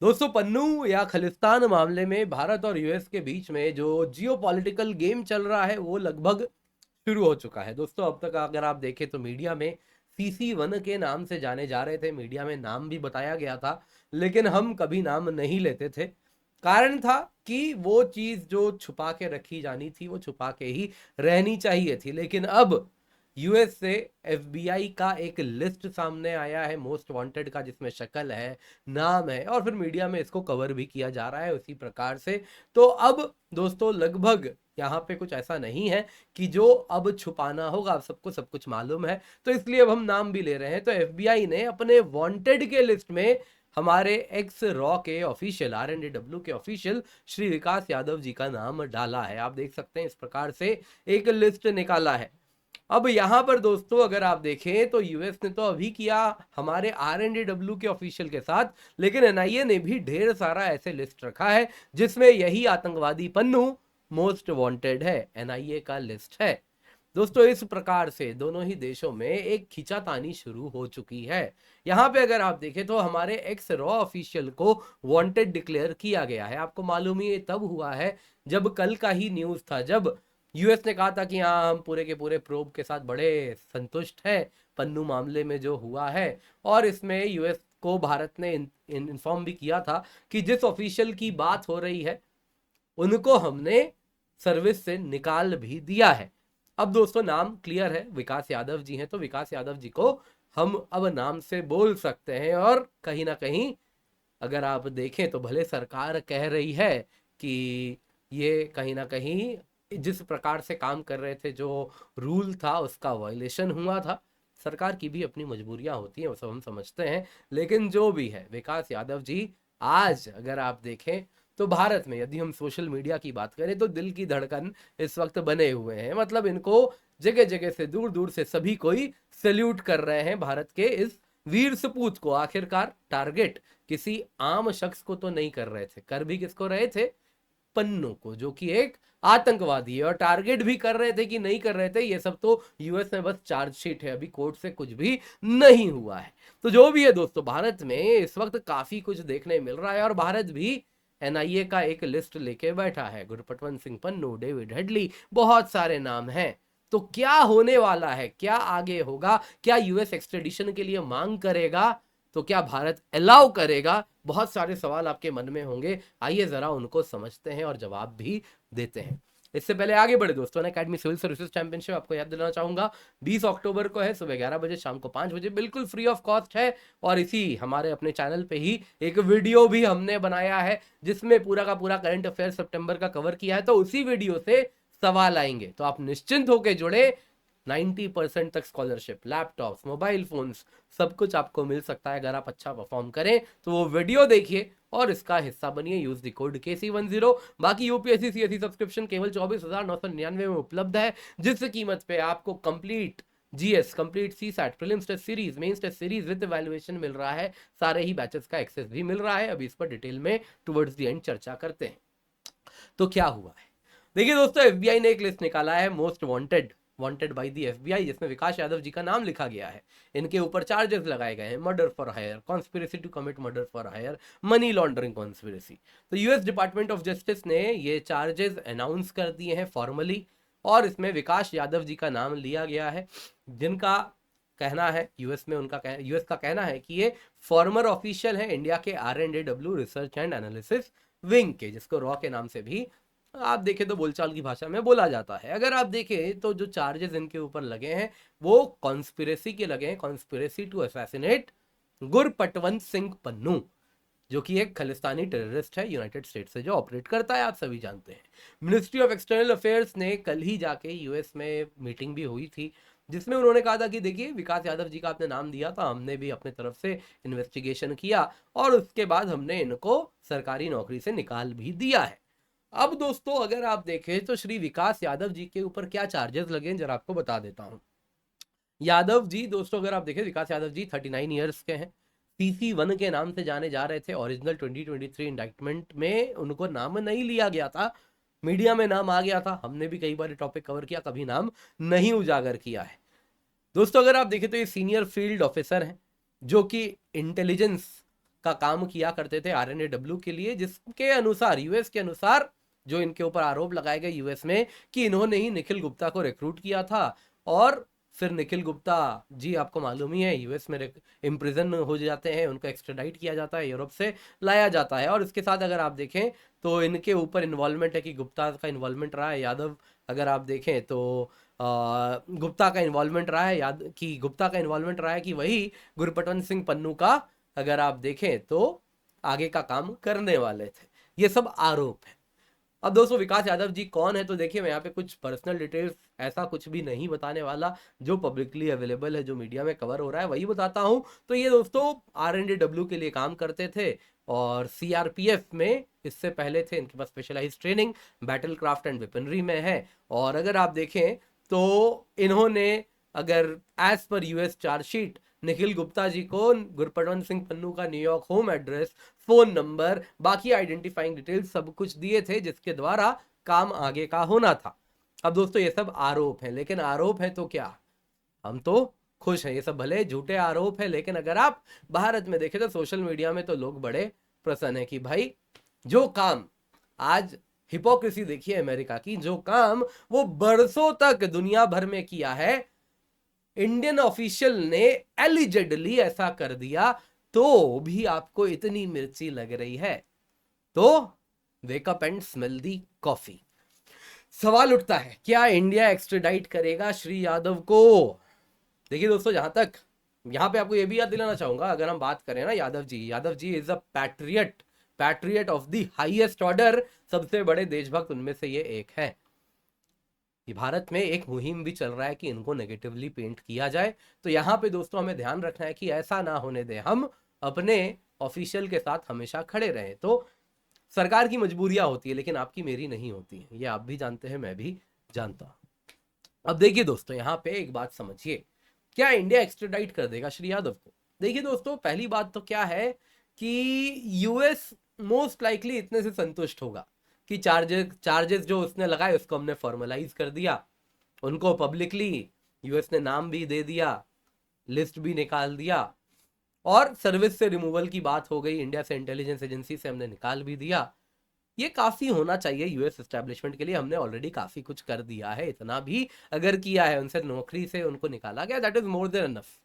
दोस्तों, पन्नू या खालिस्तान मामले में भारत और यूएस के बीच में जो जियोपॉलिटिकल गेम चल रहा है वो लगभग शुरू हो चुका है। दोस्तों, अब तक अगर आप देखें तो मीडिया में CC1 के नाम से जाने जा रहे थे, मीडिया में नाम भी बताया गया था, लेकिन हम कभी नाम नहीं लेते थे। कारण था कि वो चीज जो छुपा के रखी जानी थी वो छुपा के ही रहनी चाहिए थी। लेकिन अब यूएस से FBI का एक लिस्ट सामने आया है मोस्ट वांटेड का, जिसमें शक्ल है, नाम है, और फिर मीडिया में इसको कवर भी किया जा रहा है उसी प्रकार से। तो अब दोस्तों, लगभग यहाँ पे कुछ ऐसा नहीं है कि जो अब छुपाना होगा, अब सबको सब कुछ मालूम है, तो इसलिए अब हम नाम भी ले रहे हैं। तो FBI ने अपने वांटेड के लिस्ट में हमारे एक्स रॉ के ऑफिशियल, RNDW के ऑफिशियल श्री विकास यादव जी का नाम डाला है। आप देख सकते हैं इस प्रकार से एक लिस्ट निकाला है। अब यहां पर दोस्तों अगर आप देखें तो यूएस ने तो अभी किया हमारे RNDW के ऑफिशियल के साथ, लेकिन NIA ने भी ढेर सारा ऐसे लिस्ट रखा है जिसमें यही आतंकवादी पन्नू मोस्ट वांटेड है, NIA का लिस्ट है। दोस्तों, इस प्रकार से दोनों ही देशों में एक खींचातानी शुरू हो चुकी है। यहां पे अगर आप देखें तो हमारे एक्स रॉ ऑफिशियल को वांटेड डिक्लेयर किया गया है। आपको मालूम ही तब हुआ है जब कल का ही न्यूज था, जब यूएस ने कहा था कि हाँ, हम पूरे के पूरे प्रोब के साथ बड़े संतुष्ट हैं पन्नू मामले में जो हुआ है। और इसमें यूएस को भारत ने इन्फॉर्म भी किया था कि जिस ऑफिशियल की बात हो रही है उनको हमने सर्विस से निकाल भी दिया है। अब दोस्तों, नाम क्लियर है, विकास यादव जी हैं, तो विकास यादव जी को हम अब नाम से बोल सकते हैं। और कहीं ना कहीं अगर आप देखें तो भले सरकार कह रही है कि ये कहीं ना कहीं जिस प्रकार से काम कर रहे थे, जो रूल था उसका वायलेशन हुआ था, सरकार की भी अपनी मजबूरियां होती हैं, वो सब हम समझते हैं। लेकिन जो भी है, विकास यादव जी आज अगर आप देखें तो भारत में यदि हम सोशल मीडिया की बात करें तो दिल की धड़कन इस वक्त बने हुए हैं। मतलब इनको जगह जगह से, दूर दूर से सभी कोई सैल्यूट कर रहे हैं भारत के इस वीर सपूत को। आखिरकार टारगेट किसी आम शख्स को तो नहीं कर रहे थे, कर भी किसको रहे थे? पन्नू को, जो कि एक आतंकवादी है। और टारगेट भी कर रहे थे कि नहीं कर रहे थे, ये सब तो यूएस में बस चार्जशीट है, अभी कोर्ट से कुछ भी नहीं हुआ है। तो जो भी है दोस्तों, भारत में इस वक्त काफी कुछ देखने मिल रहा है और भारत भी NIA का एक लिस्ट लेके बैठा है। गुरपटवंत सिंह पन्नू, डेविड हेडली, बहुत सारे नाम हैं। तो क्या होने वाला है, क्या आगे होगा? क्या यूएस एक्सट्रेडिशन के लिए मांग करेगा? तो क्या भारत अलाउ करेगा? बहुत सारे सवाल आपके मन में होंगे, आइए जरा उनको समझते हैं और जवाब भी देते हैं। इससे पहले आगे बढ़े दोस्तों, अकेडमी सिविल सर्विसेज चैंपियनशिप आपको याद दिलाना चाहूंगा 20 अक्टूबर को है, सुबह 11 बजे, शाम को 5 बजे, बिल्कुल फ्री ऑफ कॉस्ट है। और इसी हमारे अपने चैनल पे ही एक वीडियो भी हमने बनाया है जिसमें पूरा का पूरा करंट अफेयर सितंबर का कवर किया है। तो उसी वीडियो से सवाल आएंगे, तो आप निश्चिंत होकर जुड़े। 90% तक स्कॉलरशिप, लैपटॉप्स, मोबाइल फोन्स, सब कुछ आपको मिल सकता है अगर आप अच्छा परफॉर्म करें। तो वो वीडियो देखिए और इसका हिस्सा बनिए। Use the code KC10। बाकी यूपीएससी CSE सब्सक्रिप्शन केवल 24,999 में उपलब्ध है, जिस कीमत पे आपको complete GS, complete CSAT, prelims test series, mains test series with evaluation मिल रहा है। सारे ही बैचेस का एक्सेस भी मिल रहा है। अभी इस पर डिटेल में टुवर्ड्स द एंड चर्चा करते हैं। तो क्या हुआ है, देखिए दोस्तों, FBI ने एक लिस्ट निकाला है most wanted by the FBI, जिसमें विकास यादव जी का नाम लिखा गया है। इनके ऊपर चार्जेस लगाए गए हैं, murder for hire, conspiracy to commit murder for hire, money laundering conspiracy. तो यूएस डिपार्टमेंट ऑफ जस्टिस ने ये चार्जेस अनाउंस कर दिए हैं फॉर्मली, और इसमें विकास यादव जी का नाम लिया गया है, जिनका कहना है, यूएस का कहना है कि ये फॉर्मर ऑफिशियल है इंडिया के RNDW research and analysis wing के, जिसको रॉ के नाम से भी आप देखें तो बोलचाल की भाषा में बोला जाता है। अगर आप देखें तो जो चार्जेस इनके ऊपर लगे हैं वो कॉन्स्पिरेसी के लगे हैं, conspiracy to assassinate Gurpatwant Singh Pannun, जो कि एक खालिस्तानी टेररिस्ट है यूनाइटेड स्टेट्स से जो ऑपरेट करता है, आप सभी जानते हैं। मिनिस्ट्री ऑफ एक्सटर्नल अफेयर्स ने कल ही जाके यूएस में मीटिंग भी हुई थी, जिसमें उन्होंने कहा था कि देखिए, विकास यादव जी का आपने नाम दिया था, हमने भी अपने तरफ से इन्वेस्टिगेशन किया और उसके बाद हमने इनको सरकारी नौकरी से निकाल भी दिया है। अब दोस्तों अगर आप देखें तो श्री विकास यादव जी के ऊपर क्या चार्जेस लगे जरा आपको बता देता हूं। यादव जी दोस्तों, अगर आप देखें, विकास यादव जी 39 ईयर्स के हैं, CC1 के नाम से जाने जा रहे थे। ओरिजिनल 2023 इंडाइटमेंट में उनको नाम नहीं लिया गया था, मीडिया में नाम आ गया था, हमने भी कई बार टॉपिक कवर किया, कभी नाम नहीं उजागर किया है। दोस्तों अगर आप देखें तो ये सीनियर फील्ड ऑफिसर हैं जो कि इंटेलिजेंस का काम किया करते थे RNAW के लिए, जिसके अनुसार यूएस के अनुसार जो इनके ऊपर आरोप लगाए गए यूएस में कि इन्होंने ही निखिल गुप्ता को रिक्रूट किया था, और फिर निखिल गुप्ता जी आपको मालूम ही है यूएस में इम्प्रिजन हो जाते हैं, उनको एक्स्ट्राडाइट किया जाता है, यूरोप से लाया जाता है। और इसके साथ अगर आप देखें तो इनके ऊपर इन्वॉल्वमेंट है कि गुप्ता का इन्वॉल्वमेंट रहा है, यादव अगर आप देखें तो गुप्ता का इन्वॉल्वमेंट रहा है, गुप्ता का इन्वॉल्वमेंट रहा है कि वही गुरपतवंत सिंह पन्नू का अगर आप देखें तो आगे का काम करने वाले थे। ये सब आरोप है। अब दोस्तों विकास यादव जी कौन है, तो देखिए मैं यहाँ पे कुछ पर्सनल डिटेल्स ऐसा कुछ भी नहीं बताने वाला, जो पब्लिकली अवेलेबल है, जो मीडिया में कवर हो रहा है वही बताता हूँ। तो ये दोस्तों RNAW के लिए काम करते थे और CRPF में इससे पहले थे, इनके पास specialized training battle craft and weaponry में है। और अगर आप देखें तो इन्होंने अगर as per US chargesheet Nikhil Gupta ji को गुरपतवंत सिंह पन्नू का New York home address, phone number, बाकी आइडेंटिफाइंग डिटेल्स सब कुछ दिए थे, जिसके द्वारा काम आगे का होना था। अब दोस्तों ये सब आरोप हैं, लेकिन आरोप है तो क्या, हम तो खुश हैं। ये सब भले झूठे आरोप है, लेकिन अगर आप भारत में देखें तो सोशल मीडिया में तो लोग बड़े प्रसन्न है कि भाई जो काम आज हिपोक्रेसी देखिए अमेरिका की, जो काम वो बरसों तक दुनिया भर में किया है, इंडियन ऑफिशियल ने एलिजेडली ऐसा कर दिया, तो भी आपको इतनी मिर्ची लग रही है, तो wake up and smell the coffee. सवाल उठता है क्या इंडिया एक्स्ट्राडाइट करेगा श्री यादव को? देखिए दोस्तों, जहां तक यहां पे आपको यह भी याद दिलाना चाहूंगा, अगर हम बात करें ना Yadav ji is a patriot of the highest order, सबसे बड़े देशभक्त उनमें से ये एक है। ये भारत में एक मुहिम भी चल रहा है कि इनको नेगेटिवली पेंट किया जाए, तो यहाँ पे दोस्तों हमें ध्यान रखना है कि ऐसा ना होने दें, हम अपने ऑफिशियल के साथ हमेशा खड़े रहें। तो सरकार की मजबूरियां होती है, लेकिन आपकी मेरी नहीं होती है, ये आप भी जानते हैं, मैं भी जानता हूं। अब देखिए दोस्तों, यहाँ पे एक बात समझिए, क्या इंडिया एक्स्ट्राडाइट कर देगा श्री यादव को? देखिए दोस्तों, पहली बात तो क्या है कि यूएस मोस्ट लाइकली इतने से संतुष्ट होगा कि चार्जेस जो उसने लगाए उसको हमने फॉर्मलाइज कर दिया, उनको पब्लिकली यूएस ने नाम भी दे दिया, लिस्ट भी निकाल दिया, और सर्विस से रिमूवल की बात हो गई, इंडिया से इंटेलिजेंस एजेंसी से हमने निकाल भी दिया। ये काफी होना चाहिए यूएस एस्टेब्लिशमेंट के लिए, हमने ऑलरेडी काफी कुछ कर दिया है, इतना भी अगर किया है, उनसे नौकरी से उनको निकाला गया, that is more than enough.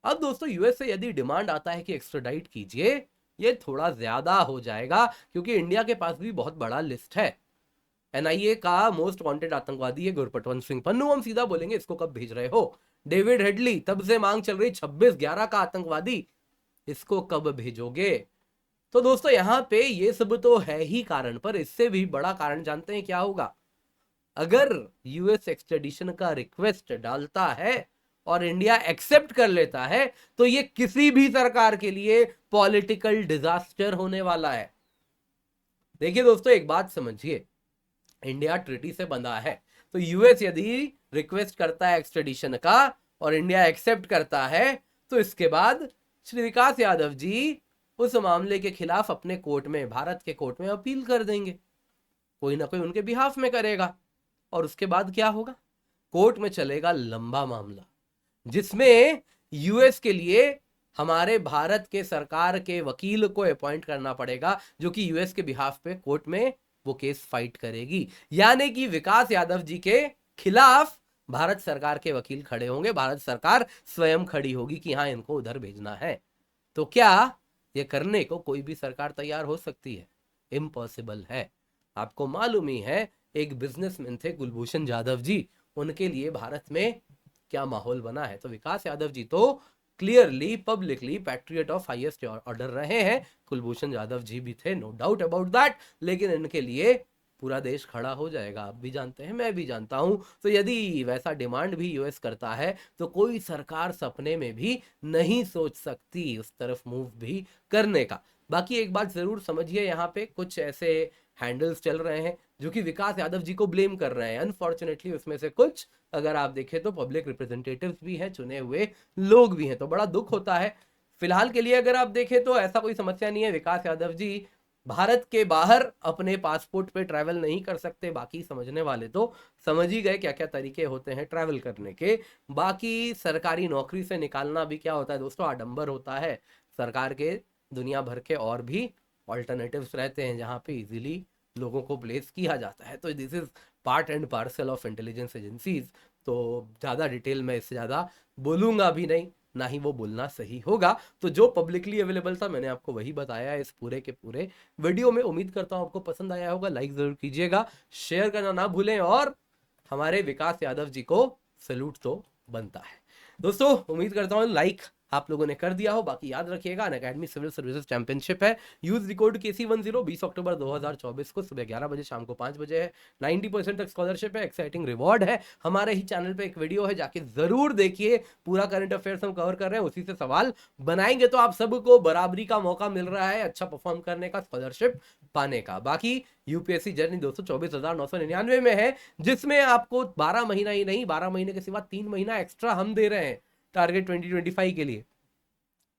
अब दोस्तों यूएस से यदि डिमांड आता है कि एक्स्ट्राडाइट कीजिए, ये थोड़ा ज्यादा हो जाएगा, क्योंकि इंडिया के पास भी बहुत बड़ा लिस्ट है। एनआईए का मोस्ट वांटेड आतंकवादी है गुरपतवंत सिंह पन्नू, हम सीधा बोलेंगे इसको कब भेज रहे हो? डेविड हेडली, तब से मांग चल रही 26/11 का आतंकवादी, इसको कब भेजोगे? तो दोस्तों यहां पे ये सब तो है ही कारण, पर इससे भी बड़ा कारण जानते हैं क्या होगा? अगर यूएस एक्सट्रेडिशन का रिक्वेस्ट डालता है और इंडिया एक्सेप्ट कर लेता है, तो ये किसी भी सरकार के लिए पॉलिटिकल डिजास्टर होने वाला है। देखिए दोस्तों, एक बात समझिए, इंडिया ट्रीटी से बंधा है, तो यूएस यदि रिक्वेस्ट करता है एक्सट्रेडिशन का और इंडिया एक्सेप्ट करता है, तो इसके बाद श्री विकास यादव जी उस मामले के खिलाफ अपने कोर्ट में, भारत के कोर्ट में अपील कर देंगे, कोई ना कोई उनके बिहाफ में करेगा, और उसके बाद क्या होगा? कोर्ट में चलेगा लंबा मामला, जिसमें यूएस के लिए हमारे भारत के सरकार के वकील को अपॉइंट करना पड़ेगा, जो कि यूएस के बिहाफ पे कोर्ट में वो केस फाइट करेगी। यानी कि विकास यादव जी के खिलाफ भारत सरकार के वकील खड़े होंगे, भारत सरकार स्वयं खड़ी होगी कि हाँ इनको उधर भेजना है। तो क्या ये करने को कोई भी सरकार तैयार हो सकती है? इम्पॉसिबल है। आपको मालूम ही है, एक बिजनेसमैन थे कुलभूषण जाधव जी, उनके लिए भारत में क्या माहौल बना है। तो विकास यादव जी तो clearly publicly patriot of highest order रहे हैं, कुलभूषण जाधव जी भी थे, नो डाउट अबाउट दैट, लेकिन इनके लिए पूरा देश खड़ा हो जाएगा, आप भी जानते हैं, मैं भी जानता हूं। तो यदि वैसा डिमांड भी यूएस करता है, तो कोई सरकार सपने में भी नहीं सोच सकती उस तरफ मूव भी करने का। बाकी एक बात जरूर समझिए, यहाँ पे कुछ ऐसे हैंडल्स चल रहे हैं जो कि विकास यादव जी को ब्लेम कर रहे हैं। अनफॉर्चुनेटली उसमें से कुछ अगर आप देखें तो पब्लिक रिप्रेजेंटेटिव्स भी हैं, चुने हुए लोग भी हैं, तो बड़ा दुख होता है। फिलहाल के लिए अगर आप देखें तो ऐसा कोई समस्या नहीं है, विकास यादव जी भारत के बाहर अपने पासपोर्ट पे ट्रैवल नहीं कर सकते। बाकी समझने वाले तो समझ ही गए क्या क्या तरीके होते हैं ट्रैवल करने के। बाकी सरकारी नौकरी से निकालना भी क्या होता है दोस्तों, आडंबर होता है। सरकार के दुनिया भर के और भी ऑल्टरनेटिव्स रहते हैं जहाँ पे इजीली लोगों को प्लेस किया जाता है। तो this is part and parcel of intelligence agencies. तो ज़्यादा डिटेल में इससे ज़्यादा बोलूँगा भी नहीं, ना ही वो बोलना सही होगा। तो जो पब्लिकली अवेलेबल था मैंने आपको वही बताया इस पूरे के पूरे वीडियो में। उम्मीद करता हूँ आपको पसंद आया होगा। लाइक ज़रूर कीजिएगा, शेयर करना ना भूलें, और हमारे विकास यादव जी को सैल्यूट तो बनता है। दोस्तों उम्मीद करता हूँ लाइक आप लोगों ने कर दिया हो। बाकी याद रखिएगा अनअकैडमी सिविल सर्विसेज चैंपियनशिप है, यूज रिकॉर्ड KC10 20 अक्टूबर 2024 को सुबह 11 बजे शाम को 5 बजे है। 90% तक स्कॉलरशिप है, एक्साइटिंग रिवॉर्ड है। हमारे ही चैनल पे एक वीडियो है, जाके जरूर देखिए। पूरा करंट अफेयर्स हम कवर कर रहे हैं, उसी से सवाल बनाएंगे तो आप सबको बराबरी का मौका मिल रहा है अच्छा परफॉर्म करने का, स्कॉलरशिप पाने का। बाकी यूपीएससी जर्नी दोस्तों 24,999 में है, जिसमें आपको 12 महीना ही नहीं, 12 महीने के सिवा 3 महीना एक्स्ट्रा हम दे रहे हैं टारगेट 2025 के लिए।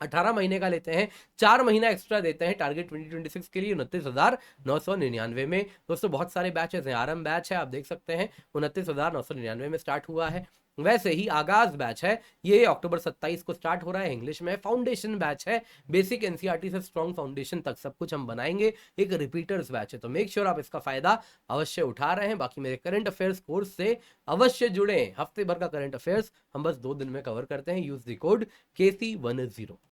18 महीने का लेते हैं, 4 महीना एक्स्ट्रा देते हैं टारगेट 2026 के लिए 29,999 में। दोस्तों बहुत सारे बैचेस हैं, आरंभ बैच है आप देख सकते हैं 29,999 में स्टार्ट हुआ है। वैसे ही आगाज बैच है, ये अक्टूबर 27 को स्टार्ट हो रहा है, इंग्लिश में। फाउंडेशन बैच है, बेसिक एनसीईआरटी से स्ट्रॉन्ग फाउंडेशन तक सब कुछ हम बनाएंगे। एक रिपीटर्स बैच है, तो मेक श्योर आप इसका फायदा अवश्य उठा रहे हैं। बाकी मेरे करंट अफेयर्स कोर्स से अवश्य जुड़े, हफ्ते भर का करंट अफेयर्स हम बस 2 दिन में कवर करते हैं। Use the code KC10।